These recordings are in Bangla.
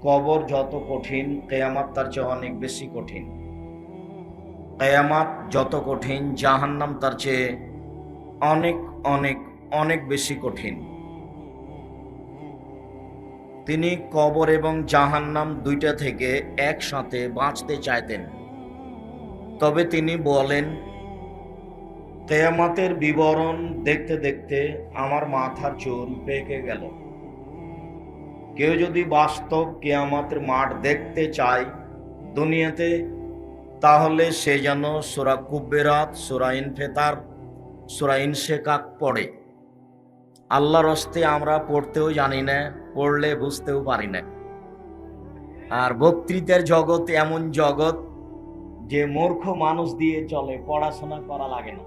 কবর যত কঠিন, কিয়ামত তার চেয়ে অনেক বেশি কঠিন। কিয়ামত যত কঠিন, জাহান্নাম তার চেয়ে অনেক অনেক অনেক বেশি কঠিন। তিনি কবর এবং জাহান্নাম দুইটা থেকে একসাথে বাঁচতে চাইতেন। তবে তিনি বলেন, কিয়ামতের বিবরণ দেখতে দেখতে আমার মাথার চুল পেকে গেল। কেউ যদি বাস্তব কিয়ামতের মাঠ দেখতে চায় দুনিয়াতে, তাহলে সে যেন সূরা কুব্বেরাত, সূরা ইনফিতার, সূরা ইনশিকাক পড়ে। আল্লাহর হস্তে আমরা পড়তেও জানি না, পড়লে বুঝতেও পারি না। আর বক্তৃতার জগৎ এমন জগৎ যে মূর্খ মানুষ দিয়ে চলে, পড়াশোনা করা লাগে না।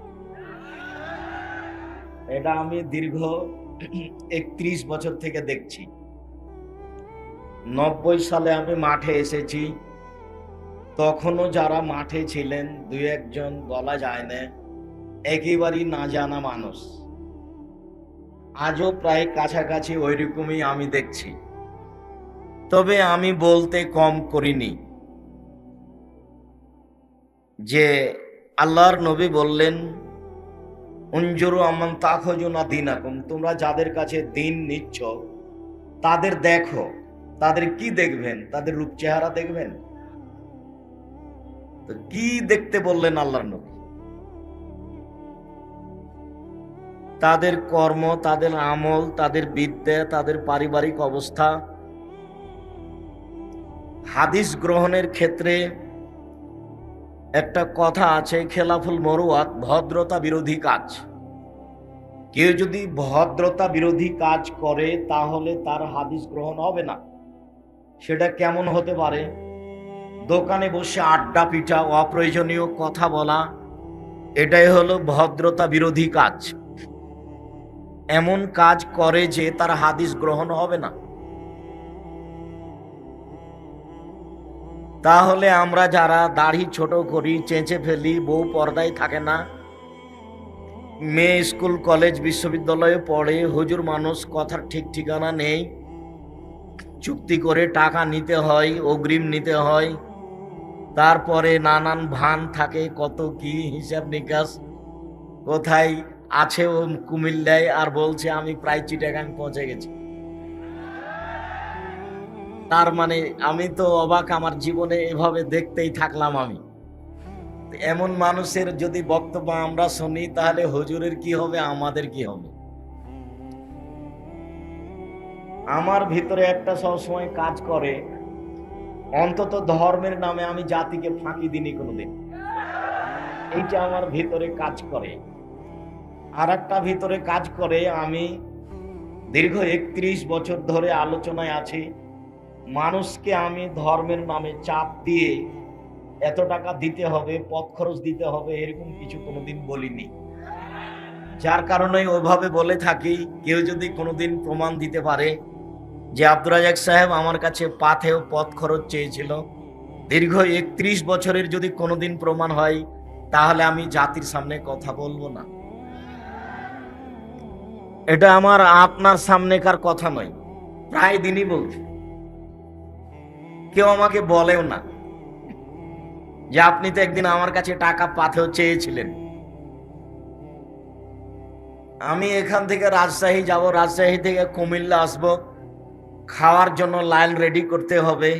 এটা আমি দীর্ঘ 31 বছর থেকে দেখছি। 90 সালে আমি মাঠে এসেছি, তখনও যারা মাঠে ছিলেন দুই একজন বলা যায় না, একেবারেই না জানা মানুষ। আজও প্রায় কাছাকাছি ওইরকমই আমি দেখছি। তবে আমি বলতে কম করিনি যে আল্লাহর নবী বললেন, উনজুরু আমান তাখুজুনা দীনাকুম, তোমরা যাদের কাছে দিন নিচ্ছ তাদের দেখো। তাদের কি দেখবেন? তাদের রূপ চেহারা দেখবেন? তো কি দেখতে বললেন আল্লাহর নবী? তাদের কর্ম, তাদের আমল, তাদের বিদ্যা, তাদের পারিবারিক অবস্থা। হাদিস গ্রহণের ক্ষেত্রে একটা কথা আছে, খেলাফুল মরুয়াত, ভদ্রতা বিরোধী কাজ। কেউ যদি ভদ্রতা বিরোধী কাজ করে তাহলে তার হাদিস গ্রহণ হবে না। সেটা কেমন হতে পারে? দোকানে বসে আড্ডা পিটা, অপ্রয়োজনীয় কথা বলা, এটাই হলো ভদ্রতা বিরোধী কাজ। এমন কাজ করে যে তার হাদিস গ্রহণ হবে না। তাহলে আমরা যারা দাড়ি ছোট করি, চেঁচে ফেলি, বউ পর্দায় থাকে না, মেয়ে স্কুল কলেজ বিশ্ববিদ্যালয়ে পড়ে, হুজুর মানুষ, কথার ঠিক ঠিকানা নেই, চুক্তি করে টাকা নিতে হয়, অগ্রিম নিতে হয়, তারপরে নানান ভান থাকে, কত কি হিসাব নিকাশ, কোথায় আছে ও কুমিল্লায়, আর বলছে আমি প্রায় চিটাগাং পৌঁছে গেছি। তার মানে আমি তো অবাক, আমার জীবনে এভাবে দেখতেই থাকলাম আমি। এমন মানুষের যদি বক্তব্য আমরা শুনি তাহলে হুজুরের কি হবে, আমাদের কি হবে? আমার ভিতরে একটা সবসময় কাজ করে, অন্তত ধর্মের নামে আমি জাতিকে ফাঁকি দিইনি কোনোদিন। এইটা আমার ভিতরে কাজ করে। আর একটা ভিতরে কাজ করে, আমি দীর্ঘ 31 বছর ধরে আলোচনায় আছি। মানুষকে আমি ধর্মের নামে চাপ দিয়ে এত টাকা দিতে হবে, পথ খরচ দিতে হবে, এরকম কিছু কোনোদিন বলিনি। যার কারণে ওইভাবে বলে থাকি, কেউ যদি কোনোদিন প্রমাণ দিতে পারে যে আব্দুর রাজাক সাহেব আমার কাছে পাথেও পথ খরচ চেয়েছিল, দীর্ঘ 31 বছরের যদি কোনোদিন প্রমাণ হয়, তাহলে আমি জাতির সামনে কথা বলবো না। এটা আমার আপনার সামনেকার কথা নয়, প্রায় দিনই বলছি। কেউ আমাকে বলেও না যে আপনি তো একদিন আমার কাছে টাকা পাথেও চেয়েছিলেন। আমি এখান থেকে রাজশাহী যাব, রাজশাহী থেকে কুমিল্লা আসব, খাওয়ার জন্য লাইন রেডি করতে হবে,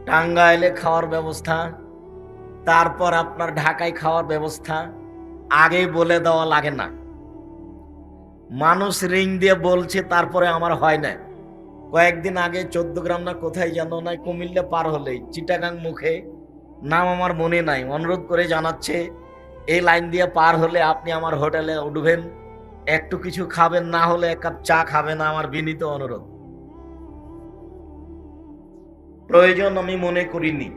টাঙ্গাইলে খাওয়ার ব্যবস্থা, তারপর আপনার ঢাকায় খাওয়ার ব্যবস্থা, আগেই বলে দেওয়া লাগে না। মানুষ রিং দিয়ে বলছে, তারপরে আমার হয় না। কয়েকদিন আগে 14 গ্রাম না কোথায় যেন নাই, কুমিল্লা পার হলেই চিটাগাং মুখে, নাম আমার মনে নাই, অনুরোধ করে জানাচ্ছে এই লাইন দিয়ে পার হলে আপনি আমার হোটেলে উঠবেন, একটু কিছু খাবেন, না হলে এক কাপ চা খাবেন, আমার বিনীত অনুরোধ। প্রয়োজন আমি মনে করিনি।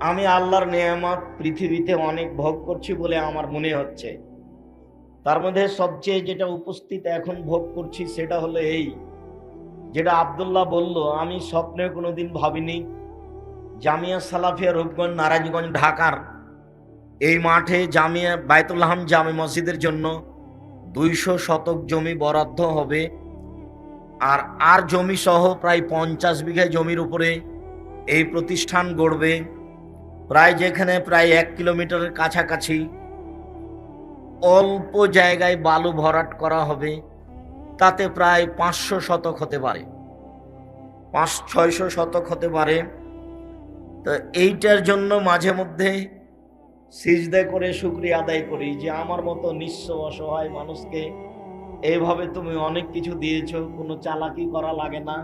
আমি আল্লাহর নেয়ামত পৃথিবীতে অনেক ভোগ করছি বলে আমার মনে হচ্ছে। তার মধ্যে সবচেয়ে যেটা উপস্থিত এখন ভোগ করছি সেটা হলো এই, যেটা আব্দুল্লাহ বলল, আমি স্বপ্নে কোনোদিন ভাবিনি জামিয়া সালাফিয়া রূপগঞ্জ, নারায়ণগঞ্জ, ঢাকার এই মাঠে জামিয়া বায়তুল হাম জামে মসজিদের জন্য 200 শতক জমি বরাদ্দ হবে। আর আর জমি সহ প্রায় 50 বিঘা জমির উপরে এই প্রতিষ্ঠান গড়বে। প্রায় যেখানে প্রায় 1 কিলোমিটারের কাছাকাছি অল্প জায়গায় বালু ভরাট করা হবে, তাতে প্রায় 500 শতক হতে পারে, 500-600 শতক হতে পারে। তো এইটার জন্য মাঝে মধ্যে সিজদা করে শুকরিয়া আদায় করি যে আমার মতো নিঃস্ব অসহায় মানুষকে এইভাবে তুমি অনেক কিছু দিয়েছো। কোনো চালাকি করা লাগে না,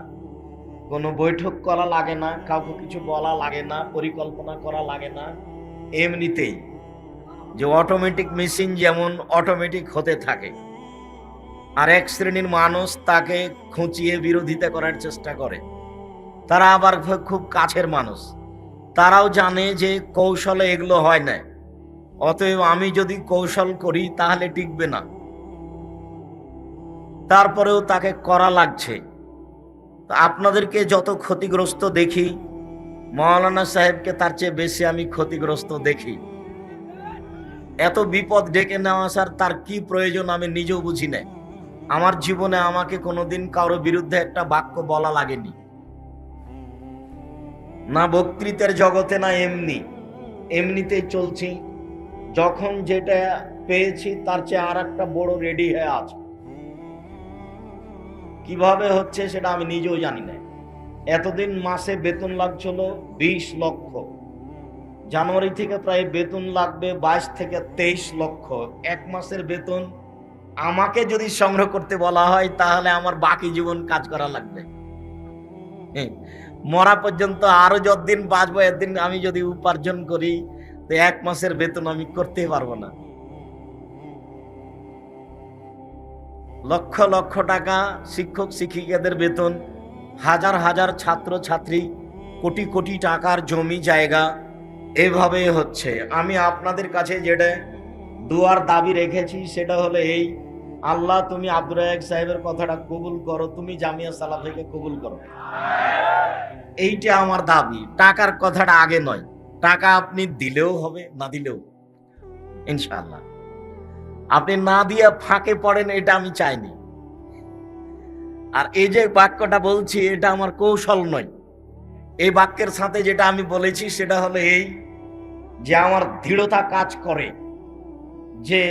কোনো বৈঠক করা লাগে না, কাউকে কিছু বলা লাগে না, পরিকল্পনা করা লাগে না। এমনিতেই যে অটোমেটিক মেশিন যেমন অটোমেটিক হতে থাকে, আর এক শ্রেণীর মানুষ তাকে খুঁচিয়ে বিরোধিতা করার চেষ্টা করে। তারা আবার খুব কাছের মানুষ, তারাও জানে যে কৌশলে এগুলো হয় না, অতএব আমি যদি কৌশল করি তাহলে টিকবে না, তারপরেও তাকে করা লাগছে। আপনাদেরকে যত ক্ষতিগ্রস্ত দেখি, মাওলানা সাহেবকে তার চেয়ে বেশি আমি ক্ষতিগ্রস্ত দেখি। এত বিপদ ডেকে নেওয়া আসার তার কি প্রয়োজন আমি নিজেও বুঝি না। আমার জীবনে আমাকে কোনোদিন কারোর বিরুদ্ধে একটা বাক্য বলা লাগেনি, না বক্তৃতার জগতে, না এমনিতেই চলছি। যখন যেটা পেয়েছি তার চেয়ে আর একটা বড় রেডি হয়ে আছে। কিভাবে হচ্ছে সেটা আমি নিজেও জানি না। এতদিন মাসে বেতন লাগছিল 20 লক্ষ, জানুয়ারি থেকে প্রায় বেতন লাগবে 22 থেকে 23 লক্ষ। এক মাসের বেতন আমাকে যদি সংগ্রহ করতে বলা হয় তাহলে আমার বাকি জীবন কাজ করা লাগবে। মরা পর্যন্ত আরো যতদিন বাঁচবো এতদিন আমি যদি উপার্জন করি তো এক মাসের বেতন আমি করতে পারবো না। লক্ষ লক্ষ টাকা শিক্ষক শিক্ষিকাদের বেতন, হাজার হাজার ছাত্র ছাত্রী, কোটি কোটি টাকার জমি জায়গা, এভাবে হচ্ছে। আমি আপনাদের কাছে যেটা দুয়ার দাবি রেখেছি সেটা হলো এই, আল্লাহ তুমি আব্দুর রাজ্জাক সাহেবের কথাটা কবুল করো, তুমি জামিয়া সালাফিকে কবুল করো। এইটা আমার দাবি। টাকার কথাটা আগে নয়, টাকা আপনি দিলেও হবে, না দিলেও ইনশাআল্লাহ। আপনি না দিয়ে ফাঁকে পড়েন এটা আমি চাইনি। আর এই যে বাক্যটা বলছি এটা আমার কৌশল নয়। এই বাক্যের সাথে যেটা আমি বলেছি সেটা হলো এই যে আমার দৃঢ়তা কাজ করে যে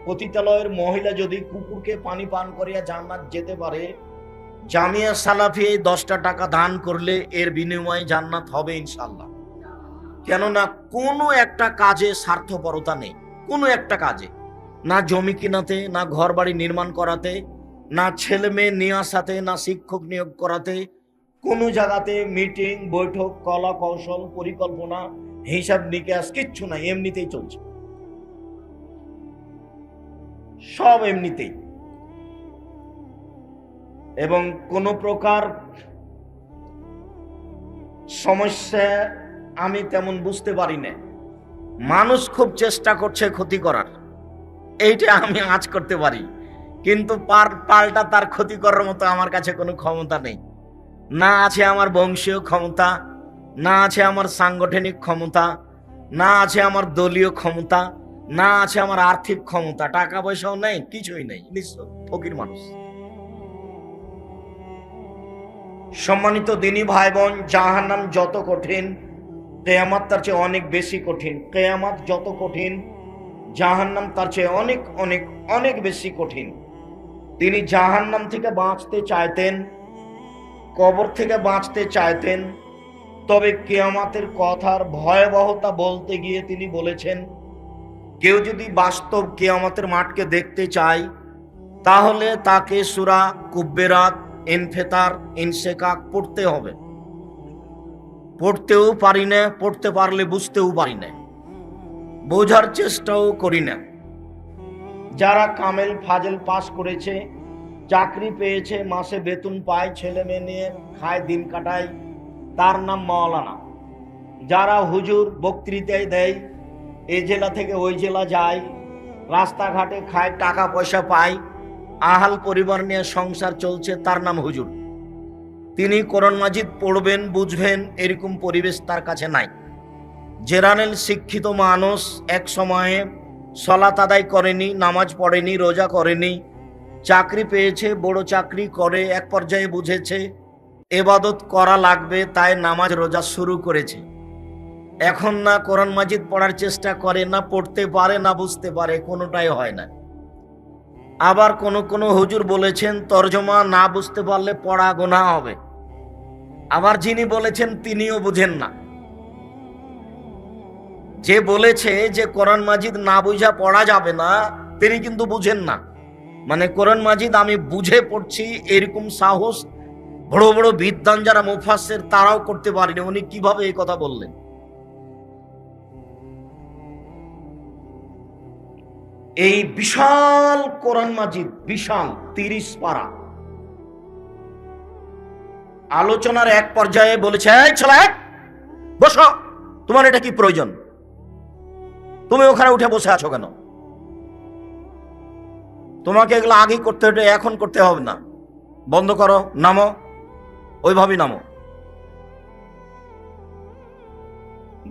পতিতালয়ের মহিলা যদি কুকুরকে পানি পান করিয়া জান্নাত যেতে পারে, জামিয়া সালাফি 10টা টাকা দান করলে এর বিনিময়ে জান্নাত হবে ইনশাআল্লাহ। কেননা কোনো একটা কাজে স্বার্থপরতা নেই, কোনো একটা কাজে, না জমি কিনাতে, না ঘর বাড়ি নির্মাণ করাতে, না ছেলে মেয়ে নিয়ে আসাতে, না শিক্ষক নিয়োগ করাতে, কোনো জায়গাতে মিটিং বৈঠক কলা কৌশল পরিকল্পনা হিসাব নিকাশ কিচ্ছু নাই, এমনিতেই চলছে, সব এমনিতেই। এবং কোনো প্রকার সমস্যা আমি তেমন বুঝতে পারি না। মানুষ খুব চেষ্টা করছে ক্ষতি করার, এইটা আমি আজ করতে পারি, কিন্তু পাল্টা তার ক্ষতি করার মতো আমার কাছে কোনো ক্ষমতা নেই। না আছে আমার বংশীয় ক্ষমতা, না আছে আমার সাংগঠনিক ক্ষমতা, না আছে আমার দলীয় ক্ষমতা, না আছে আমার আর্থিক ক্ষমতা। টাকা পয়সাও নেই, কিছুই নেই, নিঃস্ব ফকির মানুষ। সম্মানিত দিনী ভাই বোন, জাহান্নাম যত কঠিন, কিয়ামত তার চেয়ে অনেক বেশি কঠিন। কিয়ামত যত কঠিন, জাহান্নাম তার চেয়ে অনেক অনেক অনেক বেশি কঠিন। তিনি জাহান্নাম থেকে বাঁচতে চাইতেন, কবর থেকে বাঁচতে চাইতেন, তবে কিয়ামতের কথার ভয়াবহতা বলতে গিয়ে তিনি বলেছেন, কেউ যদি বাস্তব কিয়ামতের মাঠকে দেখতে চায় তাহলে তাকে সূরা কুব্বেরাত, ইনফিতার, ইনশিকাক পড়তে হবে। পড়তেও পারি না, পড়তে পারলে বুঝতেও পারি না, বোঝার চেষ্টাও করি না। যারা কামেল ফাজেল পাস করেছে, চাকরি পেয়েছে, মাসে বেতন পায়, ছেলে মেয়ে নিয়ে খায়, দিন কাটায়, তার নাম মাওলানা। যারা হুজুর বক্তৃতায় দেয়, এই জেলা থেকে ওই জেলা যায়, রাস্তাঘাটে খায়, টাকা পয়সা পায়, আহাল পরিবার নিয়ে সংসার চলছে, তার নাম হুজুর। তিনি কোরআন মাজিদ পড়বেন, বুঝবেন, এরকম পরিবেশ তার কাছে নাই। জেনারেল শিক্ষিত মানুষ এক সময়ে সালাত আদায় করেনি, নামাজ পড়েনি, রোজা করেনি, চাকরি পেয়েছে, বড় চাকরি করে, এক পর্যায়ে বুঝেছে এবাদত করা লাগবে, তাই নামাজ রোজা শুরু করেছে। এখন না কোরআন মাজিদ পড়ার চেষ্টা করে, না পড়তে পারে, না বুঝতে পারে, কোনোটাই হয় না। আবার কোন হুজুর বলেছেন তরজমা না বুঝতে পারলে পড়া গুনাহ হবে। আবার যিনি বলেছেন তিনিও বুঝেন না। যে বলেছে যে কোরআন মাজিদ না বুঝা পড়া যাবে না, তিনি কিন্তু বুঝেন না। মানে কোরআন মাজিদ আমি বুঝে পড়ছি এরকম সাহস বড় বড় বিদ্বান যারা মুফাসসির তারাও করতে পারেনি। উনি কিভাবে এই কথা বললেন? এই বিশাল কোরআন মাজিদ, বিশাল 30 পারা, আলোচনার এক পর্যায়ে বলেছে, এই ছেলে বসো, তোমার এটা কি প্রয়োজন? তুমি ওখানে উঠে বসে আছো কেন? তোমাকে এগুলো আগেই করতে হতো, এখন করতে হবে না। বন্ধ করো, নামো, ওইভাবেই নামো।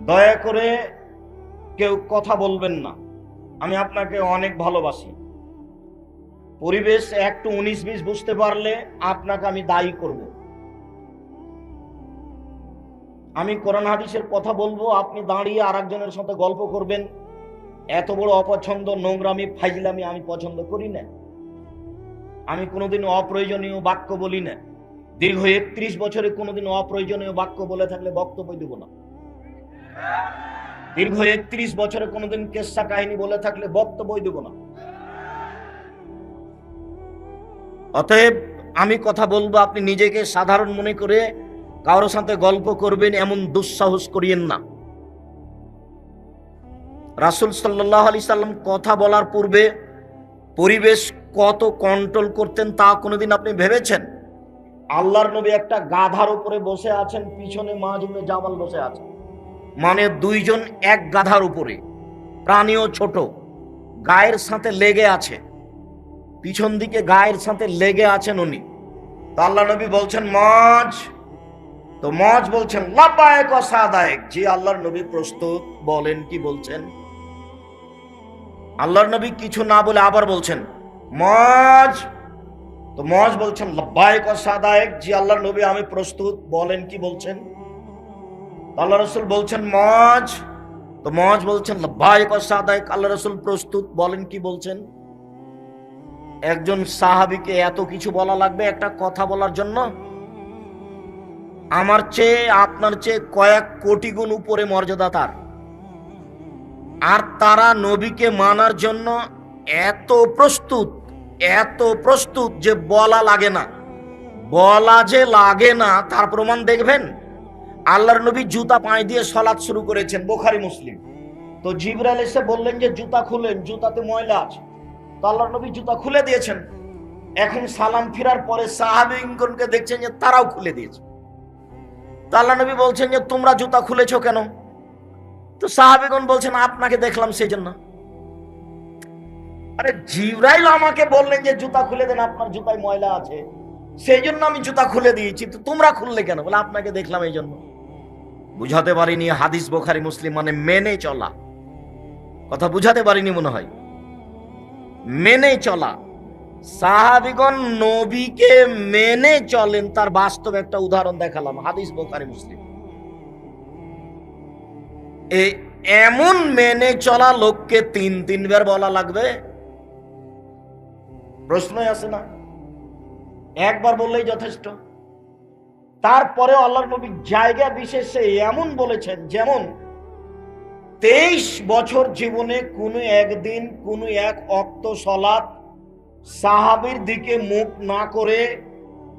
দয়া করে কেউ কথা বলবেন না, আমি আপনাকে অনেক ভালোবাসি। পরিবেশ একটু 19-20 বুঝতে পারলে আপনাকে আমি দায়ী করব। আমি কোরআন হাদিসের কথা বলবো, আপনি দাঁড়িয়ে আরেকজনের সাথে গল্প করবেন, এত বড় অপছন্দ, নোংরামি, ফাইজলামি আমি পছন্দ করি না। আমি কোনোদিন অপ্রয়োজনীয় বাক্য বলি না। দীর্ঘ 31 বছরে কোনোদিন অপ্রয়োজনীয় বাক্য বলে থাকলে বক্তব্য দেব না। দীর্ঘ 31 বছরে কোনোদিন কেসা কাহিনী বলে থাকলে বক্তব্য দেব না। অতএব আমি কথা বলবো, আপনি নিজেকে সাধারণ মনে করে কারোর সাথে গল্প করবেন এমন দুঃসাহস করিয়েন না। রাসূল সাল্লাল্লাহু আলাইহি সাল্লাম কথা বলার পূর্বে পরিবেশ কত কন্ট্রোল করতেন তা কোনোদিন আপনি ভেবেছেন? আল্লাহর নবী একটা গাধার উপরে বসে আছেন, পিছনে মায ইবনে জামাল বসে আছেন, মানে দুইজন এক গাধার উপরে, প্রাণীও ছোট, গায়ের সাথে লেগে আছে, পিছন দিকে গায়ের সাথে লেগে আছেন উনি। তো আল্লাহ নবী বলছেন মায, তো মায বলছেন লাব্বাইক ওয়া সাদাইক। জি আল্লাহর নবী প্রস্তুত, বলেন কি বলছেন। আল্লাহর নবী কিছু না বলে আবার বলছেন মায, তো মায বলছেন লাব্বাইক ওয়া সাদাইক। জি আল্লাহর নবী আমি প্রস্তুত, বলেন কি বলছেন। আল্লাহ রাসূল বলছেন মায, তো মায বলছেন লাব্বাইক ওয়া সাদাইক। আল্লাহ রাসূল প্রস্তুত, বলেন কি বলছেন। একজন সাহাবীকে এত কিছু বলা লাগবে একটা কথা বলার জন্য? আমার চেয়ে আপনার চেয়ে কয়েক কোটি গুণ উপরে মর্যাদা তার, আর তারা নবীকে মানার জন্য এত প্রস্তুত, এত প্রস্তুত যে বলা লাগে না। বলা যে লাগে না তার প্রমাণ দেখবেন। আল্লাহর নবী জুতা পায়ে দিয়ে সালাত শুরু করেছেন, বুখারী মুসলিম। তো জিবরাইল এসে বললেন যে জুতা খুলেন, জুতাতে ময়লা আছে। তো আল্লাহর নবী জুতা খুলে দিয়েছেন। এখন সালাম ফিরার পরে সাহাবীগণকে দেখছেন যে তারাও খুলে দিয়েছে। তো আল্লাহ নবী বলছেন যে তোমরা জুতা খুলেছো কেন? তো সাহাবীগণ বলছেন আপনাকে দেখলাম সেজন্য। আরে জিবরাইল আমাকে বললেন যে জুতা খুলে দেন, আপনার জুতায় ময়লা আছে, সেই জন্য আমি জুতা খুলে দিয়েছি। তো তোমরা খুললে কেন? বলে আপনাকে দেখলাম এই জন্য। বুঝাতে পারিনি হাদিস বুখারী মুসলিম মানে মেনে চলা। কথা বুঝাতে পারিনি মনে হয়। মেনে চলা। সাহাবীগণ নবীকে মেনে চলেন, তার বাস্তব একটা উদাহরণ দেখালাম, হাদিস বুখারী মুসলিম। এমন মেনে চলা লোককে 3 বার বলা লাগবে? প্রশ্নই আসে না। একবার বললেই যথেষ্ট। তারপরে আল্লাহর নবী জায়গা বিশেষে এমন বলেছেন, যেমন 23 বছর জীবনে কোনো একদিন কোনো এক ওয়াক্ত সালাত সাহাবীর দিকে মুখ না করে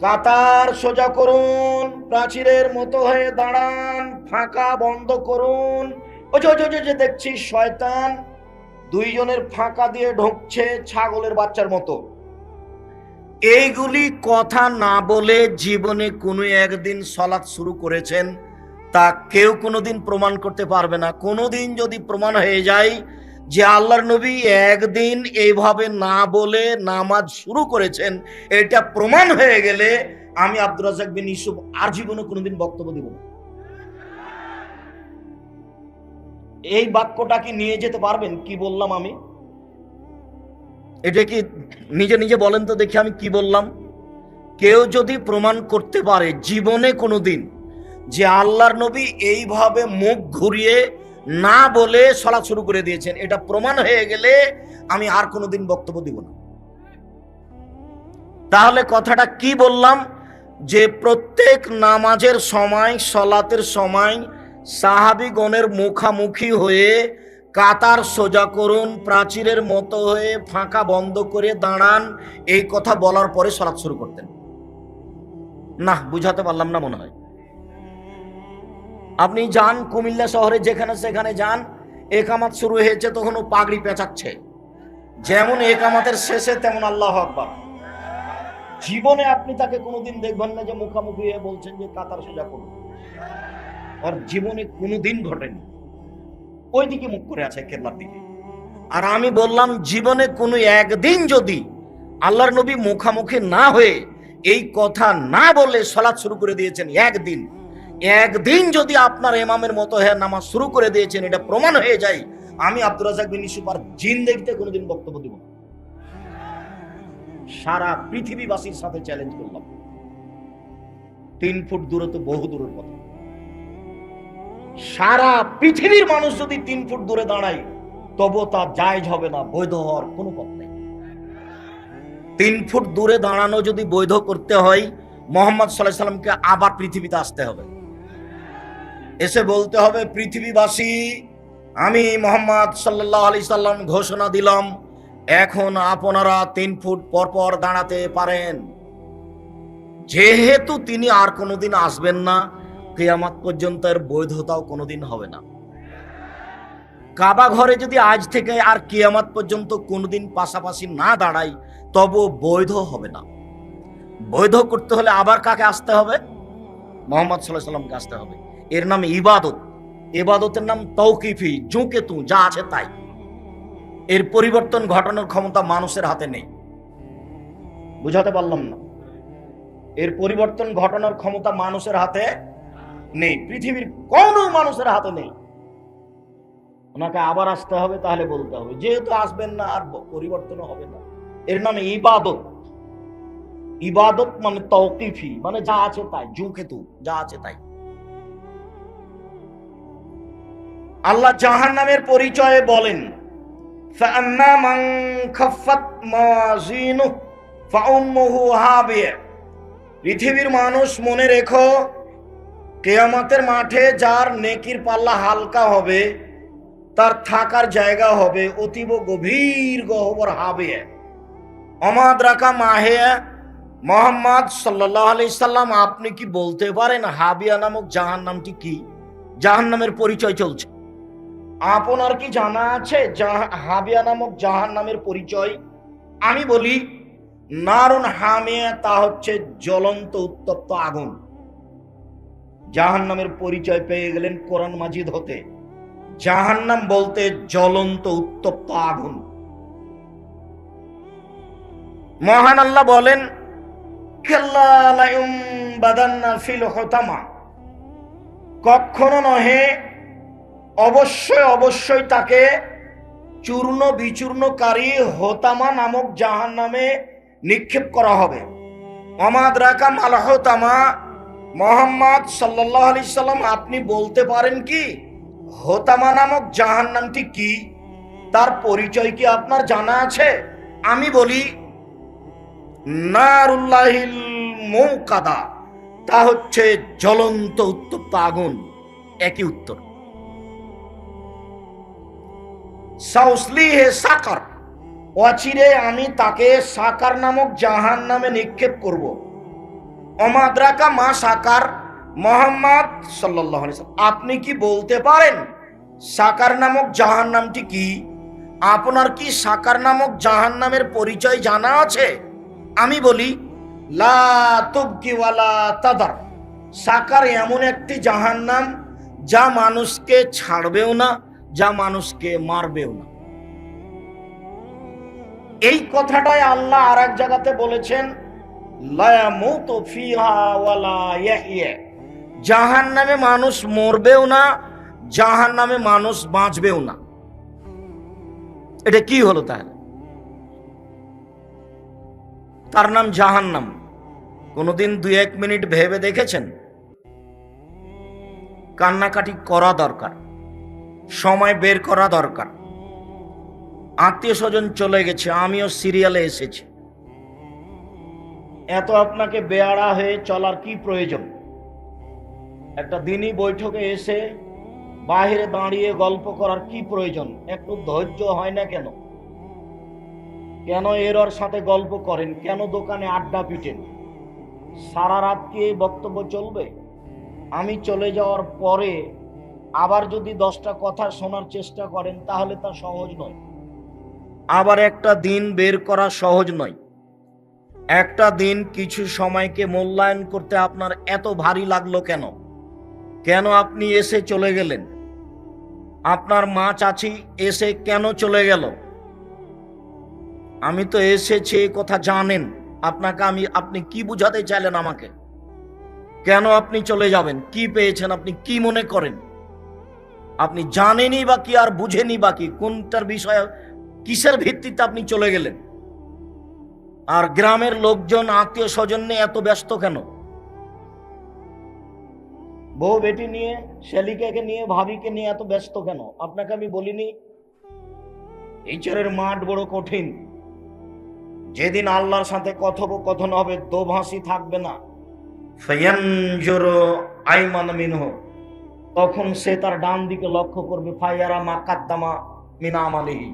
কাতার সোজা করুন, প্রাচীরের মতো হয়ে দাঁড়ান, ফাঁকা বন্ধ করুন। ওই যে দেখছি শয়তান দুইজনের ফাঁকা দিয়ে ঢুকছে ছাগলের বাচ্চার মতো। এইগুলি কথা না বলে জীবনে কোনো একদিন সালাত শুরু করেছেন তা কেউ কোনোদিন প্রমাণ করতে পারবে না। কোনোদিন যদি প্রমাণ হয়ে যায় যে আল্লাহর নবী একদিন এইভাবে না বলে নামাজ শুরু করেছেন, এটা প্রমাণ হয়ে গেলে আমি আব্দুর রাজ্জাক বিন ইউসুফ আর জীবনে কোনোদিন বক্তব্য দিব না। এই বাক্যটা কি নিয়ে যেতে পারবেন? কি বললাম আমি? এটা কি নিজে নিজে বলেন তো দেখি আমি কি বললাম? কেউ যদি প্রমাণ করতে পারে জীবনে কোনোদিন যে আল্লাহর নবী এইভাবে মুখ ঘুরিয়ে না বলে সালাত শুরু করে দিয়েছেন, এটা প্রমাণ হয়ে গেলে আমি আর কোনোদিন বক্তব্য দিব না। তাহলে কথাটা কি বললাম? যে প্রত্যেক নামাজের সময়, সলাতের সময় সাহাবীগণের মুখামুখি হয়ে কাতার সোজা করুন, প্রাচীরের মতো হয়ে ফাঁকা বন্ধ করে দাঁড়ান, এই কথা বলার পরে সালাত শুরু করতেন না। বুঝাতে পারলাম না মনে হয়। আপনি যান কুমিল্লা শহরে, যেখানে সেখানে যান, একামাত শুরু হয়েছে তখন ও পাগড়ি পেঁচাচ্ছে, যেমন একামাতের শেষে তেমন আল্লাহু আকবার। জীবনে আপনি তাকে কোনোদিন দেখবেন না যে মুখামুখি হয়ে বলছেন যে কাতার সোজা করুন। আর জীবনে কোনোদিন ঘটেনি। ওই দিকে মুখ করে আছে, কেবলার দিকে। আর আমি বললাম জীবনে কোনো একদিন যদি আল্লাহর নবী মুখামুখি না হয়ে এই কথা না বলে সালাত শুরু করে দিয়েছেন, একদিন যদি আপনার ইমামের মতো হয়ে নামাজ শুরু করে দিয়েছেন, এটা প্রমাণ হয়ে যায়, আমি আব্দুর রাজ্জাক বিন ইউসুফ আর জিন্দেগিতে কোনোদিন বক্তব্য দিব না। সারা পৃথিবীবাসীর সাথে চ্যালেঞ্জ করলাম। 3 ফুট দূরে তো বহু দূরের কথা। সারা পৃথিবীর মানুষ যদি 3 ফুট দূরে দাঁড়ায়, তবু তা জায়েজ হবে না, বৈধ হওয়ার কোনো পথ নেই। 3 ফুট দূরে দাঁড়ানো যদি বৈধ করতে হয়, মুহাম্মদ সাল্লাল্লাহু আলাইহি সাল্লামকে আবার পৃথিবীতে আসতে হবে, এসে বলতে হবে, পৃথিবীবাসী, আমি মুহাম্মদ সাল্লাল্লাহু আলাইহি সাল্লাম ঘোষণা দিলাম, এখন আপনারা 3 ফুট পর পর দাঁড়াতে পারেন। যেহেতু তিনি আর কোনোদিন আসবেন না, কিয়ামত পর্যন্ত এর বৈধতাও কোনোদিন হবে না। কাবা ঘরে যদি আজ থেকে আর কিয়ামত পর্যন্ত কোনোদিন পাশাপাশি না দাঁড়াই, তবু বৈধ হবে না। বৈধ করতে হলে আবার কাকে আসতে হবে? মুহাম্মদ সাল্লাল্লাহু আলাইহি সাল্লামকে আসতে হবে। এর নাম ইবাদত। ইবাদতের নাম তৌকিফি, জুঁকে তু, যা আছে তাই। এর পরিবর্তন ঘটানোর ক্ষমতা মানুষের হাতে নেই। বুঝাতে পারলাম না? এর পরিবর্তন ঘটানোর ক্ষমতা মানুষের হাতে নেই, পৃথিবীর কোন মানুষের হাতে নেই। ওনাকে আবার আসতে হবে, তাহলে বলতে হবে। যেহেতু আসবেন না, আর পরিবর্তন হবে না। এর নামে ইবাদত। ইবাদত মানে তৌকিফি, মানে যা আছে তাই, জুঁকে তু, যা আছে তাই। আল্লাহ জাহান্নামের পরিচয়ে বলেন, ফাআম্মা মান খাফফাত মাওয়াজিনুহু ফাউম্মুহু হাবিয়া। পৃথিবীর মানুষ মনে রেখো, কিয়ামতের মাঠে যার নেকির পাল্লা হালকা হবে, তার থাকার জায়গা হবে অতীব গভীর গহ্বর হাবিয়া। অমাদ্রাকা মাহিয়া। মুহাম্মদ সাল্লাল্লাহু আলাইহি সাল্লাম, আপনি কি বলতে পারেন হাবিয়া নামক জাহান্নামটি কি? জাহান্নামের পরিচয় চলছে। আপনার কি জানা আছে হাবিয়া নামক জাহান্নামের পরিচয়? আমি বলি, নারুন হামিয়া, তা হচ্ছে জ্বলন্ত উত্তপ্ত আগুন। জাহান্নামের পরিচয় পেয়ে গেলেন কোরআন মাজিদ হতে। জাহান্নাম বলতে জ্বলন্ত উত্তপ্ত আগুন। মহান আল্লাহ বলেন, কাল্লা লা ইউমবাদান্না ফিল হুতামা। কখনো নহে, অবশ্যই অবশ্যই তাকে চূর্ণ বিচূর্ণকারী হোতামা নামক জাহান্নামে নিক্ষেপ করা হবে। অমাদ্রাকা মাল হোতামা। মুহাম্মদ সাল্লাল্লাহু আলাইহি সাল্লাম, আপনি বলতে পারেন কি হোতামা নামক জাহান্নামটি কি? তার পরিচয় কি আপনার জানা আছে? আমি বলি, নারুল্লাহিল মুকাদা, তা হচ্ছে জ্বলন্ত উত্তপ্ত আগুন। একই উত্তর। সাউসলিহে সাকার, অচিরে আমি তাকে সাকার নামক জাহান্নামে নিক্ষেপ করব। অমাদ্রাকা মা সাকার। মুহাম্মদ সাল্লাল্লাহু আলাইহি সাল্লাম, আপনি কি বলতে পারেন সাকার নামক জাহান্নামটি কি? আপনার কি সাকার নামক জাহান্নামের পরিচয় জানা আছে? আমি বলি, লা তুবকি ওয়ালা তাদার। সাকার এমন একটি জাহান্নাম যা মানুষকে ছাড়বেও না, যা মানুষকে মারবেও না। এই কথাটাই আল্লাহ আর এক জায়গাতে বলেছেন, লা ইয়ামুতু ফিহা ওয়ালা ইয়াহইয়া। জাহান্নামে মানুষ মরবেও না, জাহান্নামে মানুষ বাঁচবেও না। এটা কি হলো তাহলে? তার নাম জাহান্নাম। কোনোদিন 2-1 মিনিট ভেবে দেখেছেন? কান্নাকাটি করা দরকার, সময় বের করা দরকার। আত্মীয় স্বজন চলে গেছে, আমিও সিরিয়ালে এসেছি। এত আপনাকে বেয়াড়া হয়ে চলার কি প্রয়োজন? একটা দিনই বৈঠকে এসে বাহিরে দাঁড়িয়ে গল্প করার কি প্রয়োজন? একটু ধৈর্য হয় না কেন? কেন এর সাথে গল্প করেন? কেন দোকানে আড্ডা পিটেন? সারা রাত কি এই বক্তব্য চলবে? আমি চলে যাওয়ার পরে আবার যদি 10টা কথা শোনার চেষ্টা করেন তাহলে তা সহজ নয়। আবার একটা দিন বের করা সহজ নয়। একটা দিন কিছু সময়কে মূল্যায়ন করতে আপনার এত ভারী লাগলো কেন? কেন আপনি এসে চলে গেলেন? আপনার মা চাচি এসে কেন চলে গেল? আমি তো এসেছি, এই কথা জানেন। আপনি কি বুঝাতে চাইলেন আমাকে? কেন আপনি চলে যাবেন? কি পেয়েছেন? আপনি কি মনে করেন? আপনি জানেনই বা কি আর বুঝেনি বা কি? কোনটার বিষয়ে, কিসের ভিত্তিতে আপনি চলে গেলেন? আর গ্রামের লোকজন, আত্মীয় স্বজন নিয়ে এত ব্যস্ত কেন? বউ বেটি নিয়ে, শালিকাকে নিয়ে, ভাবিকে নিয়ে এত ব্যস্ত কেন? আপনাকে আমি বলিনি ইচরের মাঠ বড় কঠিন? যেদিন আল্লাহর সাথে কথোপকথন হবে, দোভাষী থাকবে না, ফায়ানজুরু আইমান মিনহু, তখন সে তার ডান দিকে লক্ষ্য করবে, ফায়ারা মা কাদ্দামা মিন আমালিহি,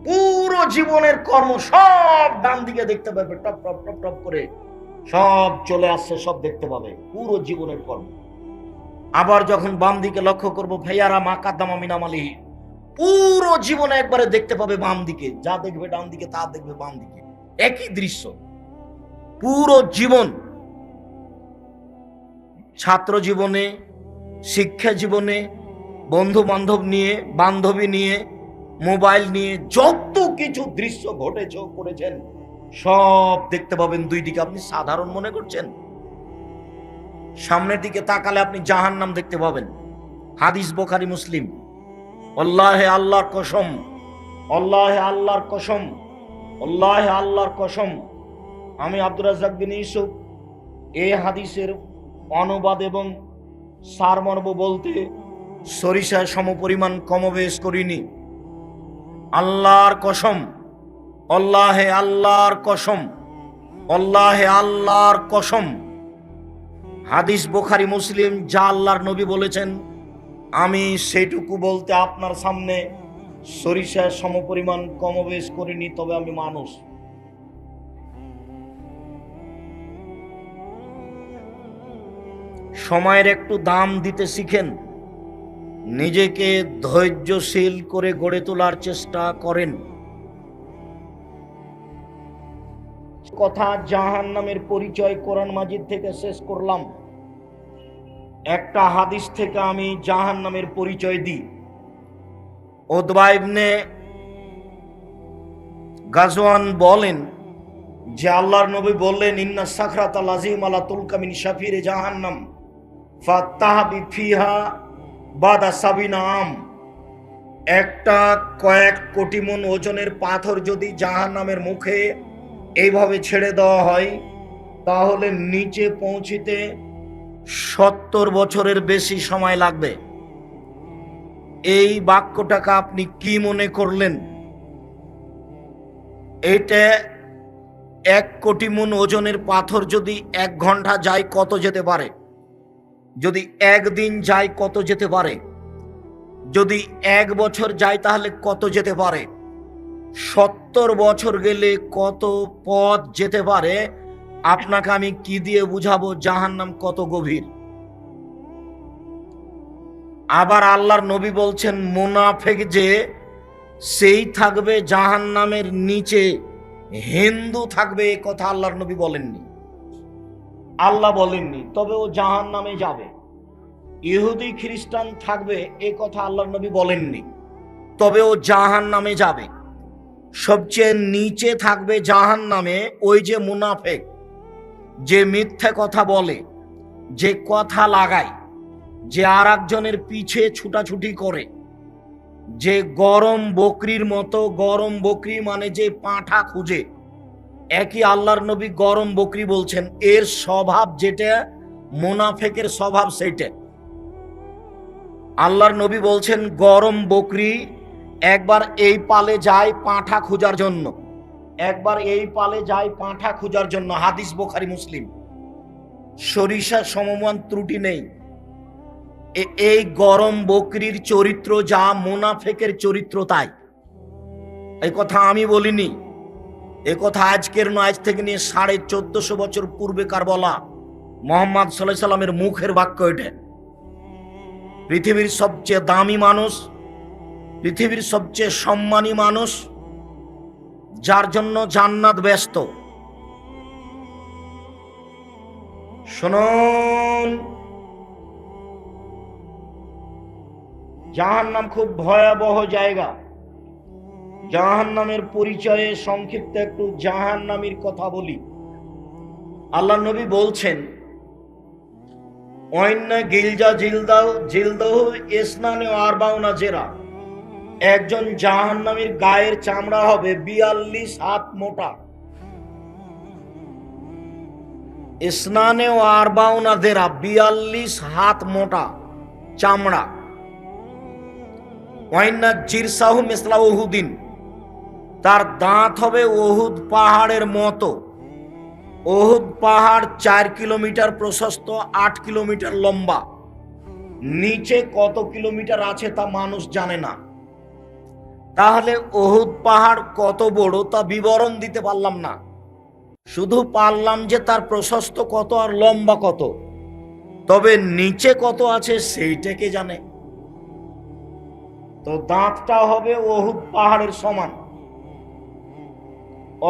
পুরো জীবনের কর্ম সব ডান দিকে দেখতে পাবে, টপ টপ টপ টপ করে সব চলে আসছে, সব দেখতে পাবে পুরো জীবনের কর্ম। আবার যখন বাম দিকে লক্ষ্য করবো, ফায়ারা মা কাদ্দামা মিন আমালিহি, পুরো জীবনে একবারে দেখতে পাবে বাম দিকে, যা দেখবে ডান দিকে তা দেখবে বাম দিকে, একই দৃশ্য পুরো জীবন। ছাত্র জীবনে, শিক্ষা জীবনে, বন্ধু বান্ধব নিয়ে, বান্ধবী নিয়ে, মোবাইল নিয়ে যত কিছু দৃশ্য ঘটেছে করেছেন সব দেখতে পাবেন দুই দিকে। আপনি সাধারণ মনে করছেন? সামনের দিকে তাকালে আপনি জাহান্নাম দেখতে পাবেন। হাদিস বুখারী মুসলিম। আল্লাহে আল্লাহর কসম, আল্লাহে আল্লাহর কসম, আল্লাহে আল্লাহর কসম, আমি আব্দুর রাজ্জাক বিন ইউসুফ এই হাদিসের অনুবাদ এবং সারমর্ম বলতে সরিষার সমপরিমাণ কমবেশ করিনি। আল্লাহর কসম, আল্লাহে আল্লাহর কসম, আল্লাহে আল্লাহর কসম। হাদিস বুখারী মুসলিম, যা আল্লাহর নবী বলেছেন আমি সেটুকু বলতে আপনার সামনে সরিষার সমপরিমাণ কমবেশ করিনি, তবে আমি মানুষ। সময়ের একটু দাম দিতে শিখেন, নিজেকে ধৈর্যশীল করে গড়ে তোলার চেষ্টা করেন। কথা জাহান্নামের পরিচয় কোরআন মাজিদ থেকে শেষ করলাম। একটা হাদিস থেকে আমি জাহান্নামের পরিচয় দিই। উতবা ইবনে গাজওয়ান বলেন যে আল্লাহর নবী বললেন, ইন্না সাখরাতাল আযীম আলা তুলকা মিন শাফিরে জাহান্নাম ফাতাহাবি ফিহা বাদা সাবিনা আম। একটা কয়েক কোটি মন ওজনের পাথর যদি জাহান্নামের মুখে এইভাবে ছেড়ে দেওয়া হয় তাহলে নিচে পৌঁছিতে 70 বছরের বেশি সময় লাগবে। এই বাক্যটাকে আপনি কি মনে করলেন? এটা 1 কোটি মন ওজনের পাথর যদি 1 ঘন্টা যায় কত যেতে পারে? যদি 1 দিন যায় কত যেতে পারে? যদি 1 বছর যায় তাহলে কত যেতে পারে? 70 বছর গেলে কত পথ যেতে পারে? আপনাকে আমি কি দিয়ে বুঝাবো জাহান্নাম কত গভীর? আবার আল্লাহর নবী বলছেন মুনাফিক যে সেই থাকবে জাহান্নামের নিচে, হিন্দু থাকবে, এ কথা আল্লাহর নবী বলেননি, আল্লাহ বলেননি, তবে ও জাহান্নামে যাবে। ইহুদি খ্রিস্টান থাকবে, এ কথা আল্লাহর নবী বলেননি, তবে ও জাহান্নামে যাবে। সবচেয়ে নিচে থাকবে জাহান্নামে ওই যে মুনাফিক, যে মিথ্যা কথা বলে, যে কথা লাগায়, যে আর একজনের পিছে ছুটাছুটি করে, যে গরম বকরির মতো, গরম বকরি মানে যে পাঁঠা খুঁজে, একই আল্লাহর নবী গরম বকরি বলছেন, এর স্বভাব যেটা মুনাফিকের স্বভাব সেইটা। আল্লাহর নবী বলছেন গরম বকরি একবার এই পালে যায় পাঁঠা খোঁজার জন্য, একবার এই পালে যায় পাঁঠা খোঁজার জন্য। হাদিস বুখারী মুসলিম, সরিষা সমমান ত্রুটি নেই। এই গরম বকরির চরিত্র যা মুনাফিকের চরিত্র তাই। এই কথা আমি বলিনি, এ কথা আজকের নয়, আজ থেকে নিয়ে 1450 বছর পূর্বেকার বলা, মুহাম্মদ সাল্লাল্লাহু আলাইহি সাল্লামের মুখের বাক্য এটা। পৃথিবীর সবচেয়ে দামি মানুষ, পৃথিবীর সবচেয়ে সম্মানী মানুষ, যার জন্য জান্নাত ব্যস্ত। শুনুন, জাহান্নাম খুব ভয়াবহ জায়গা। জাহান্নামের পরিচয়ে সংক্ষিপ্ত একটু জাহান্নামীর কথা বলি। আল্লাহ নবী বলছেন, ওয়াইন্না গিলজা জিলদাহু ইসনানে আরবাউনা জেরা, একজন জাহান্নামীর গায়ের চামড়া হবে 42 হাত মোটা। ইসনানে আরবাউনা জেরা, 42 হাত মোটা চামড়া। ওয়াইন্না জিরসাহু মিসলা উহুদিন, তার দাঁত হবে উহুদ পাহাড়ের মতো। উহুদ পাহাড় 4 কিলোমিটার প্রশস্ত, 8 কিলোমিটার লম্বা। নিচে কত কিলোমিটার আছে তা মানুষ জানে না। তাহলে উহুদ পাহাড় কত বড় তা বিবরণ দিতে পারলাম না, শুধু পারলাম যে তার প্রশস্ত কত আর লম্বা কত। তবে নিচে কত আছে সেইটাকে জানে। তো দাঁতটা হবে উহুদ পাহাড়ের সমান।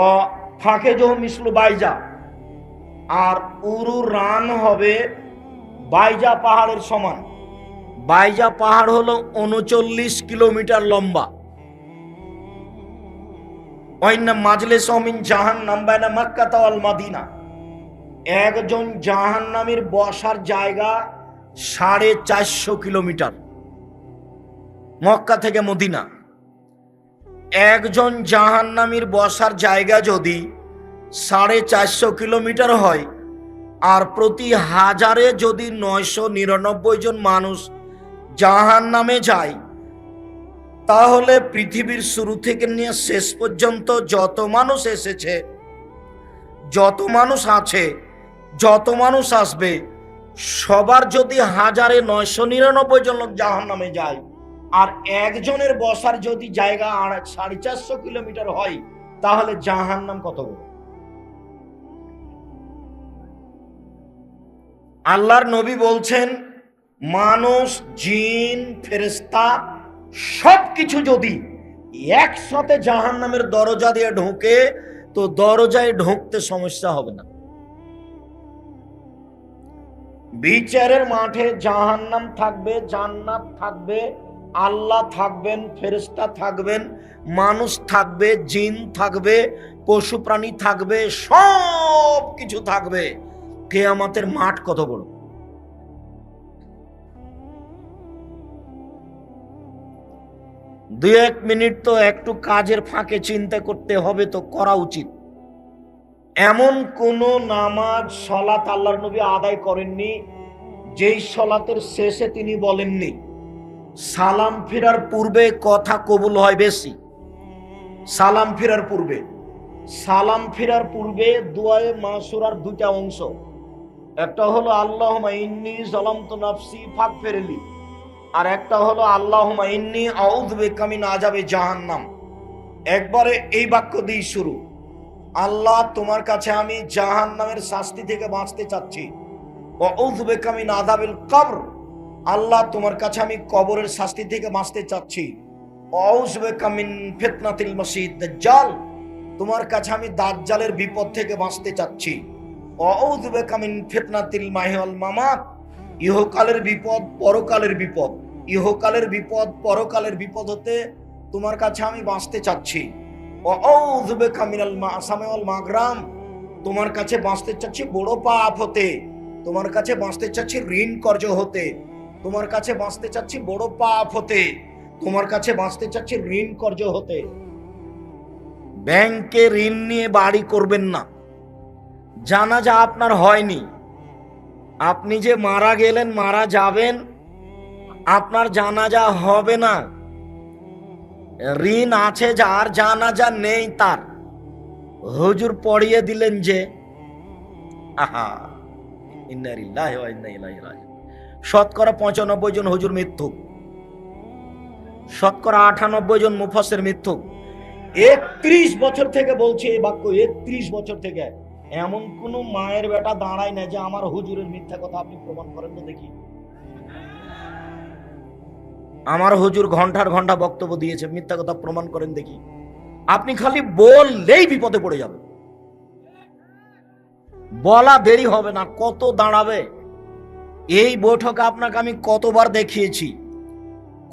ও ফাঁকে জহ মিসলু বাইজা, আর উরু রান হবে বাইজা পাহাড়ের সমান। বাইজা পাহাড় হলো 39 কিলোমিটার লম্বা। ওয়াইন্না মাজলিস মিন জাহান্নাম বাইনা মক্কা ওয়াল মদিনা, একজন জাহান্নামীর বসার জায়গা 450 কিলোমিটার, মক্কা থেকে মদিনা। একজন জাহান্নামীর বসার জায়গা যদি 450 কিলোমিটার হয়, আর প্রতি হাজারে যদি 999 জন মানুষ জাহান্নামে যায়, তাহলে পৃথিবীর শুরু থেকে নিয়ে শেষ পর্যন্ত যত মানুষ এসেছে, যত মানুষ আছে, যত মানুষ আসবে, সবার যদি হাজারে 999 জন লোক জাহান্নামে যায়, আর একজনের বসার যদি জায়গা 450 কিলোমিটার হয়, তাহলে জাহান্নাম কত বড়। আল্লাহর নবী বলছেন, মানুষ, জিন, ফেরেশতা সবকিছু যদি একসাথে জাহান্নামের দরজা দিয়ে ঢোকে, তো দরজায় ঢুকতে সমস্যা হবে না। বিচারের মাঠে জাহান্নাম থাকবে, জান্নাত থাকবে, আল্লাহ থাকবেন, ফেরেশতা থাকবেন, মানুষ থাকবে, জিন থাকবে, পশু প্রাণী থাকবে, সব কিছু থাকবে। কিয়ামতের মাঠ কত বড়। দুই এক মিনিট তো একটু কাজের ফাঁকে চিন্তা করতে হবে, তো করা উচিত। এমন কোন নামাজ, সলাত আল্লাহর নবী আদায় করেননি যেই সলাতের শেষে তিনি বলেননি সালাম ফেরার পূর্বে কথা কবুল হয় বেশি। সালাম ফেরার পূর্বে, সালাম ফেরার পূর্বে দুআয়ে মাসুরার দুইটা অংশ। একটা হলো আল্লাহুম্মা ইন্নী যালামতু নাফসি ফাগফিরলি, আর একটা হলো আল্লাহুম্মা ইন্নী আউযু বিকা মিন আযাবি জাহান্নাম। একবারে এই বাক্য দিয়ে শুরু, আল্লাহ তোমার কাছে আমি জাহান্নামের শাস্তি থেকে বাঁচতে চাচ্ছি। ওয়া আউযু বিকা মিন আযাবিল কবর, আল্লাহ তোমার কাছে আমি কবরের শাস্তি থেকে বাঁচতে চাচ্ছি। ওয়া আউযু বিকা মিন ফিতনাতিল মাসিহিদ দাজ্জাল, তোমার কাছে আমি দাজ্জালের বিপদ থেকে বাঁচতে চাচ্ছি। ওয়া আউযু বিকা মিন ফিতনাতিল মাহি ওয়াল মামাত, ইহকালের বিপদ, পরকালের বিপদ, ইহকালের বিপদ, পরকালের বিপদ হতে তোমার কাছে আমি বাঁচতে চাচ্ছি। ওয়া আউযু বিকা মিনাল মাসামি ওয়াল মাগরাম, তোমার কাছে বাঁচতে চাচ্ছি বড় পাপ হতে, তোমার কাছে বাঁচতে চাচ্ছি ঋণ কর্জ হতে, তোমার কাছে বাঁচতে চাচ্ছি বড় পাপ হতে, তোমার কাছে বাঁচতে চাচ্ছি ঋণ কর্জ হতে। ব্যাংকে ঋণ নিয়ে বাড়ি করবেন না। জানাজা আপনার হয়নি, আপনি যে মারা গেলেন, মারা যাবেন, আপনার জানাজা হবে না। ঋণ আছে যার, জানাজা নেই তার। হুজুর পড়িয়ে দিলেন যে আহা ইন্না লিল্লাহি ওয়া ইন্না ইলাইহি রাজিউন। শতকরা 95 জন হুজুর মিথ্যুক, শতকরা 98 জন মুফাসসির মিথ্যুক। 31 বছর থেকে বলছে এই বাক্য, 31 বছর থেকে। এমন কোন মায়ের বেটা দাঁড়ায় না যে আমার হুজুরের মিথ্যা কথা আপনি প্রমাণ করেন তো দেখি। আমার হুজুর ঘন্টার ঘন্টা বক্তব্য দিয়েছে, মিথ্যা কথা প্রমাণ করেন দেখি। আপনি খালি বললেই বিপদে পড়ে যাবে, বলা দেরি হবে না। কত দাঁড়াবে এই বৈঠক আপনাকে আমি কতবার দেখিয়েছি।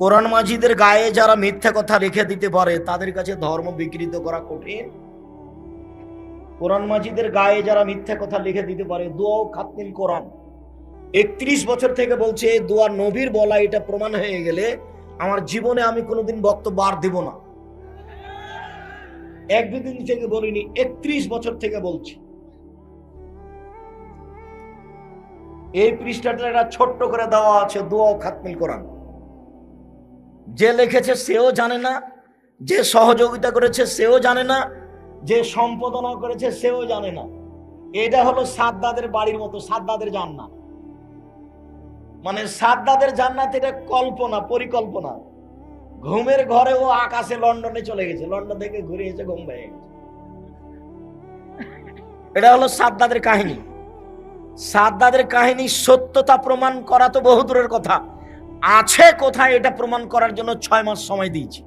কোরআন মাজিদের গায়ে যারা মিথ্যা কথা রেখে দিতে পারে তাদের কাছে ধর্ম বিকৃত করা কঠিন। কোরআন মাজিদের গায়ে যারা মিথ্যা কথা লিখে দিতে পারে, দোয়া খাতমিল কোরআন 31 বছর থেকে বলছে এই দোয়া নবীর বলা, এটা প্রমাণ হয়ে গেলে আমার জীবনে আমি কোনোদিন বক্তব্য আর দিব না। এক দুদিন থেকে বলিনি, 31 বছর থেকে বলছি। এই পৃষ্ঠাটা একটা ছোট্ট করে দেওয়া আছে, দোয়া খাতমিল কোরআন। যে লিখেছে সেও জানে না, যে সহযোগিতা করেছে সেও জানে না, যে সম্পাদনা করেছে সেও জানে না। এটা হলো সাদ্দাদের বাড়ির মতো, সাদ্দাদের জান্নাত। মানে সাদ্দাদের জান্নাত এটা কল্পনা, পরিকল্পনা। ঘুমের ঘরে ও আকাশে লন্ডনে চলে গেছে, লন্ডন থেকে ঘুরে এসে ঘুম ভেঙে গেছে। এটা হলো সাদ্দাদের কাহিনী। সাদ্দাদের কাহিনী সত্যতা প্রমাণ করা তো বহু দূরের কথা, আছে কোথায় এটা প্রমাণ করার জন্য 6 মাস সময় দিয়েছি।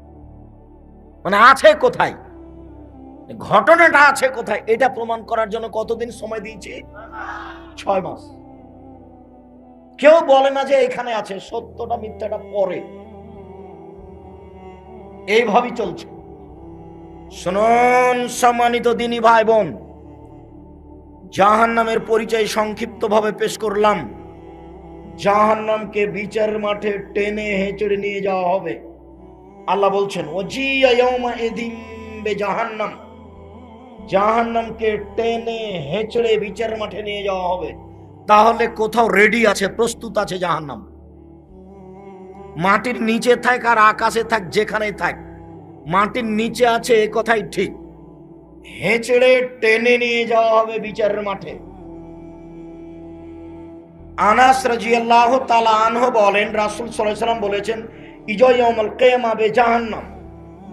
মানে আছে কোথায়, ঘটনাটা আছে কোথায়, এটা প্রমাণ করার জন্য কতদিন সময় দিয়েছি? 6 মাস। কেউ বলে না যে এখানে আছে, সত্যটা মিথ্যাটা পরে। এইভাবেই চলছে। শুনুন সম্মানিত দিনী ভাই বোন, জাহান্নামের পরিচয় সংক্ষিপ্ত ভাবে পেশ করলাম। জাহান্নামকে বিচারের মাঠে টেনে হেঁচড়ে নিয়ে যাওয়া হবে। আল্লাহ বলছেন ওয়াজিয়া ইয়াউমা ইযিন বিজাহান্নাম, জাহান্নামকে টেনে হেঁচড়ে বিচারের মাঠে নিয়ে যাওয়া হবে। তাহলে কোথাও রেডি আছে, প্রস্তুত আছে জাহান্নাম। মাটির নিচে থাক আর আকাশে থাক, যেখানেই থাক, মাটির নিচে আছে এ কথাই ঠিক। হেঁচড়ে টেনে নিয়ে যাওয়া হবে বিচারের মাঠে। আনাস রাদিয়াল্লাহু তাআলা আনহু বলেন, রাসূল সাল্লাল্লাহু আলাইহি ওয়াসাল্লাম বলেছেন, ইজা ইয়াউমুল কিয়ামা বিজাহান্নাম,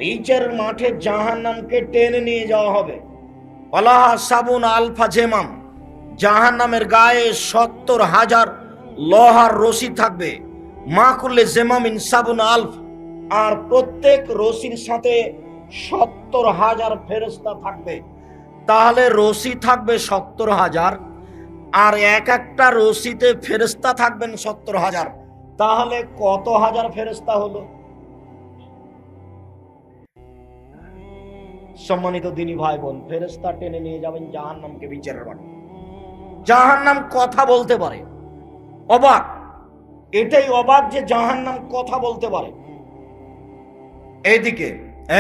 বিচারের মাঠে জাহান্নামকে টেনে নিয়ে যাওয়া হবে। ওয়ালাহা সাবুন আলফা জেমাম, জাহান্নামের গায়ে 70,000 লোহার রশি থাকবে। মা কুল্লে জেমামিন সাবুন আলফ, আর প্রত্যেক রশির সাথে 70,000 ফেরেশতা থাকবে। তাহলে রশি থাকবে 70,000, আর এক একটা রশিতে ফেরেশতা থাকবেন 70,000। তাহলে কত হাজার ফেরেশতা হলো? সম্মানিত দিনী ভাই বোন, ফেরেশতা টেনে নিয়ে যাবেন জাহান্নামকে বিচারের মাঠে। জাহান্নাম কথা বলতে পারে, অবাক। এটাই অবাক যে জাহান্নাম কথা বলতে পারে। এইদিকে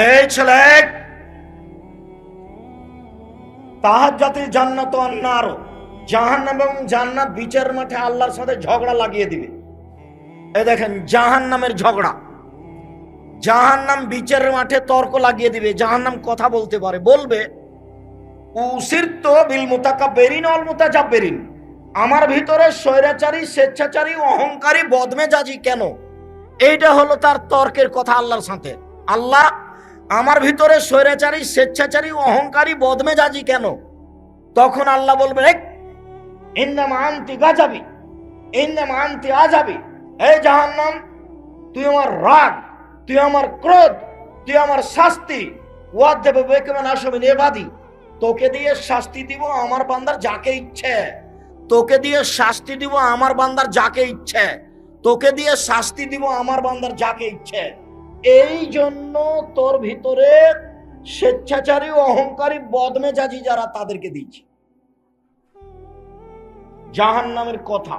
এই ছেলে, তাহাজ্জাতিল জান্নাত ওয়ান নার, জাহান্নাম এবং জান্নাত বিচারের মাঠে আল্লাহর সাথে ঝগড়া লাগিয়ে দিবে। এই দেখেন জাহান্নামের ঝগড়া, জাহান্নাম বিচারের মাঠে তর্ক লাগিয়ে দিবে। জাহান্নাম কথা বলতে পারে, বলবে উসিরতু বিল মুতাকাব্বিরিন ওয়াল মুতাজাব্বিরিন, আমার ভিতরে স্বৈরাচারী, স্বেচ্ছাচারী, অহংকারী, বদমেজাজি কেন? এইটা হলো তার তর্কের কথা আল্লাহর সাথে। আল্লাহ, আমার ভিতরে স্বৈরাচারী, স্বেচ্ছাচারী, অহংকারী, বদমেজাজি কেন? তখন আল্লাহ বলবেন, ইন্নামা আনতি গাজাবি, ইন্নামা আনতি আজাবি। এই জাহান্নাম, তুই আমার রাগ, তুই আমার ক্রোধ, তুই আমার শাস্তি। ওয়াজ্জাবে বেকমান আশমিন ইবাদি, তোকে দিয়ে শাস্তি দিব আমার বান্দার যাকে ইচ্ছে, তোকে দিয়ে শাস্তি দিব আমার বান্দার যাকে ইচ্ছে, তোকে দিয়ে শাস্তি দিব আমার বান্দার যাকে ইচ্ছে। এই জন্য তোর ভিতরে স্বেচ্ছাচারী, অহংকারী, বদমেজাজি যারা, তাদেরকে দিচ্ছি। জাহান্নামের কথা।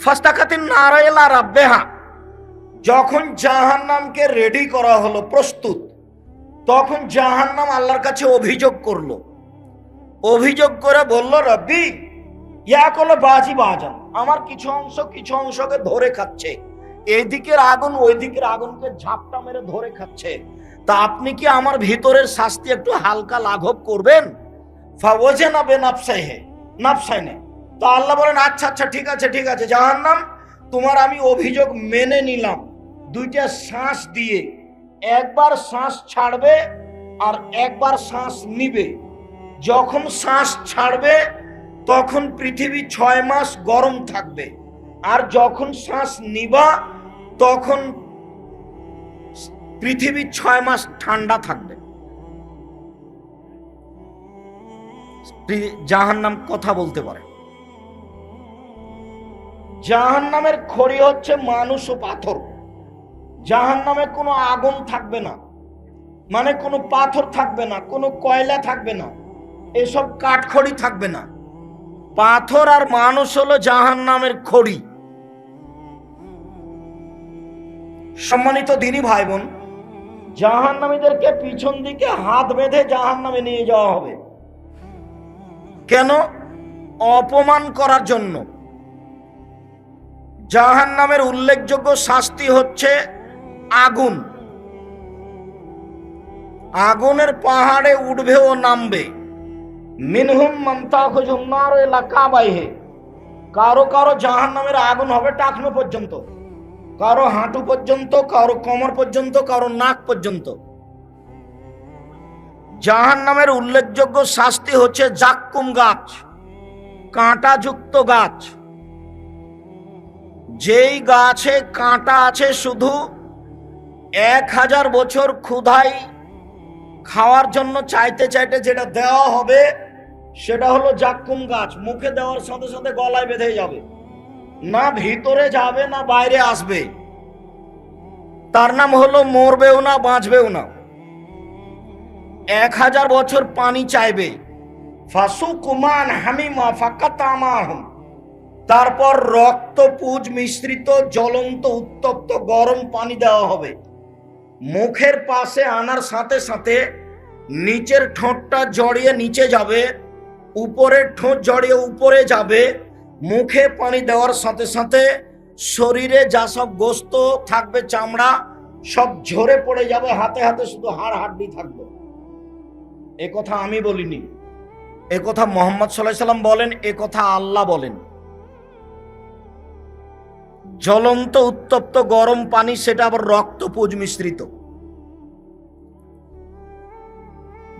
ফাস্তাকাতিন নারা ইলা রাব্বিহা, যখন জাহান্নামকে রেডি করা হলো, প্রস্তুত, তখন জাহান্নাম আল্লাহর কাছে অভিযোগ করলো, অভিযোগ করে বলল, রব্বি ইয়া কলো বাজি বাজান, আমার কিছু অংশকে ধরে খাচ্ছে, এইদিকের আগুন ওই দিকের আগুনকে ঝাপটা মেরে ধরে খাচ্ছে, তা আপনি কি আমার ভিতরের শাস্তি একটু হালকা লাঘব করবেন? ফাওয়াজানা বিনাফসাইহি নাফসাইনে। তো আল্লাহ বলেন, আচ্ছা আচ্ছা ঠিক আছে জাহান্নাম, তোমার আমি অভিযোগ মেনে নিলাম। দুইটা শ্বাস দিয়ে, একবার শ্বাস ছাড়বে আর একবার শ্বাস নিবে। যখন শ্বাস ছাড়বে তখন পৃথিবী 6 মাস গরম থাকবে, আর যখন শ্বাস নিবা তখন পৃথিবী 6 মাস ঠান্ডা থাকবে। জাহান্নাম কথা বলতে পারে। জাহান্নামের খড়ি হচ্ছে মানুষ ও পাথর। জাহান্নামে কোনো আগুন থাকবে না, মানে কোনো পাথর থাকবে না, কোনো কয়লা থাকবে না, এসব কাঠখড়ি থাকবে না। পাথর আর মানুষ হলো জাহান্নামের খড়ি। সম্মানিত দিনী ভাই বোন, জাহান্নামীদেরকে পিছন দিকে হাত বেঁধে জাহান্নামে নিয়ে যাওয়া হবে। কেন? অপমান করার জন্য। জাহান্নামের উল্লেখযোগ্য শাস্তি হচ্ছে আগুন। আগুনের পাহাড়ে উঠবে ও নামবে। মিনহুম মান তাখুযুন নার ইলা কাবাইহি। কারো কারো জাহান্নামের আগুন হবে টাকনো পর্যন্ত, কারো হাঁটু পর্যন্ত, কারো কোমর পর্যন্ত, কারো নাক পর্যন্ত। জাহান্নামের উল্লেখযোগ্য শাস্তি হচ্ছে জাক্কুম গাছ, কাঁটাযুক্ত গাছ। যেই গাছে কাঁটা আছে, শুধু 1000 বছর ক্ষুধায় খাওয়ার জন্য চাইতে চাইতে যেটা দেওয়া হবে সেটা হলো জাক্কুম গাছ। মুখে দেওয়ার সাথে সাথে গলায় বেঁধে যাবে, না ভিতরে যাবে না বাইরে আসবে। তার নাম হলো মরবেও না বাঁচবেও না। 1000 বছর পানি চাইবে। ফাসুকুমান হামিমা ফাকাতামাহুম। তারপর রক্তপুঁজ মিশ্রিত জ্বলন্ত উত্তপ্ত গরম পানি দেওয়া হবে। মুখের পাশে আনার সাথে সাথে নিচের ঠোঁটটা জড়িয়ে নিচে যাবে, উপরের ঠোঁট জড়িয়ে উপরে যাবে। মুখে পানি দেওয়ার সাথে সাথে শরীরে যা সব গোস্ত থাকবে, চামড়া সব ঝরে পড়ে যাবে, হাতে হাতে শুধু হাড় হাড্ডি থাকবে। এ কথা আমি বলিনি, এ কথা মুহাম্মদ সাল্লাল্লাহু আলাইহি সাল্লাম বলেন, এ কথা আল্লাহ বলেন। জ্বলন্ত উত্তপ্ত গরম পানি, সেটা আবার রক্তপুঁজ মিশ্রিত।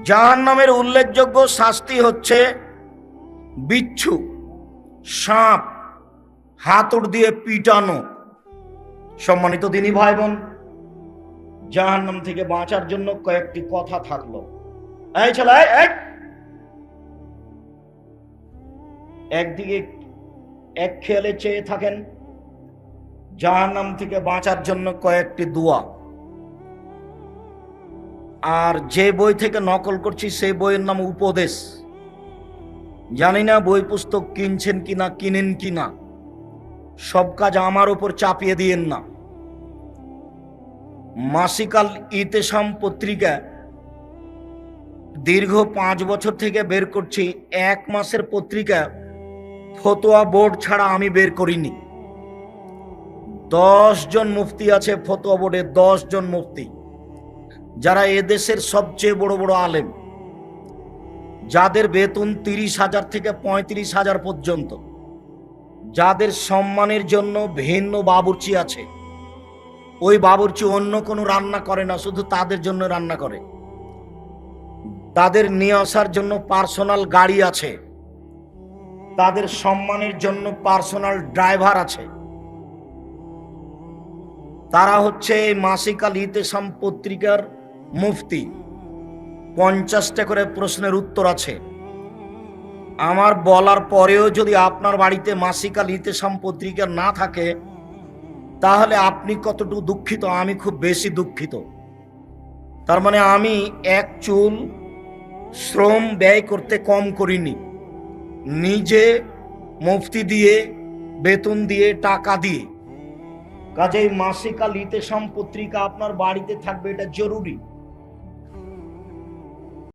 জাহান্নামের উল্লেখযোগ্য শাস্তি হচ্ছে বিচ্ছু, সাপ, হাতুড় দিয়ে পিটানো। সম্মানিত দিনী ভাই বোন, জাহান্নাম থেকে বাঁচার জন্য কয়েকটি কথা থাকলো। এই ছেলে, একদিকে এক খেয়ালে চেয়ে থাকেন। জাহান্নাম থেকে বাঁচার জন্য কয়েকটি দোয়া। আর যে বই থেকে নকল করছি সেই বইয়ের নাম উপদেশ। জানি না বই পুস্তক কিনছেন কিনা, কিনেন কিনা। সব কাজ আমার উপর চাপিয়ে দিয়েন না। মাসিকাল ইতেসাম পত্রিকা দীর্ঘ 5 বছর থেকে বের করছি। 1 মাসের পত্রিকা ফতোয়া বোর্ড ছাড়া আমি বের করিনি। 10 জন মুফতি আছে ফতোয়া বোর্ডে, 10 জন মুফতি, যারা এদেশের সবচেয়ে বড় বড় আলেম, যাদের বেতন 30,000 থেকে 35,000 পর্যন্ত, যাদের সম্মানের জন্য ভিন্ন বাবুর্চি আছে। ওই বাবুর্চি অন্য কোনো রান্না করে না, শুধু তাদের জন্য রান্না করে। তাদের নিয়ে আসার জন্য পার্সোনাল গাড়ি আছে, তাদের সম্মানের জন্য পার্সোনাল ড্রাইভার আছে। তারা হচ্ছে এই মাসিকাল ইতেসাম পত্রিকার মুফতি। 50টা করে প্রশ্নের উত্তর আছে। আমার বলার পরেও যদি আপনার বাড়িতে মাসিকাল ইতেসাম পত্রিকা না থাকে, তাহলে আপনি কতটুকু দুঃখিত, আমি খুব বেশি দুঃখিত। তার মানে আমি এক চুল শ্রম ব্যয় করতে কম করিনি। নিজে মুফতি দিয়ে, বেতন দিয়ে, টাকা দিয়ে। কাজেই মাসিকাল ইতেসাম পত্রিকা আপনার বাড়িতে থাকবে, এটা জরুরি।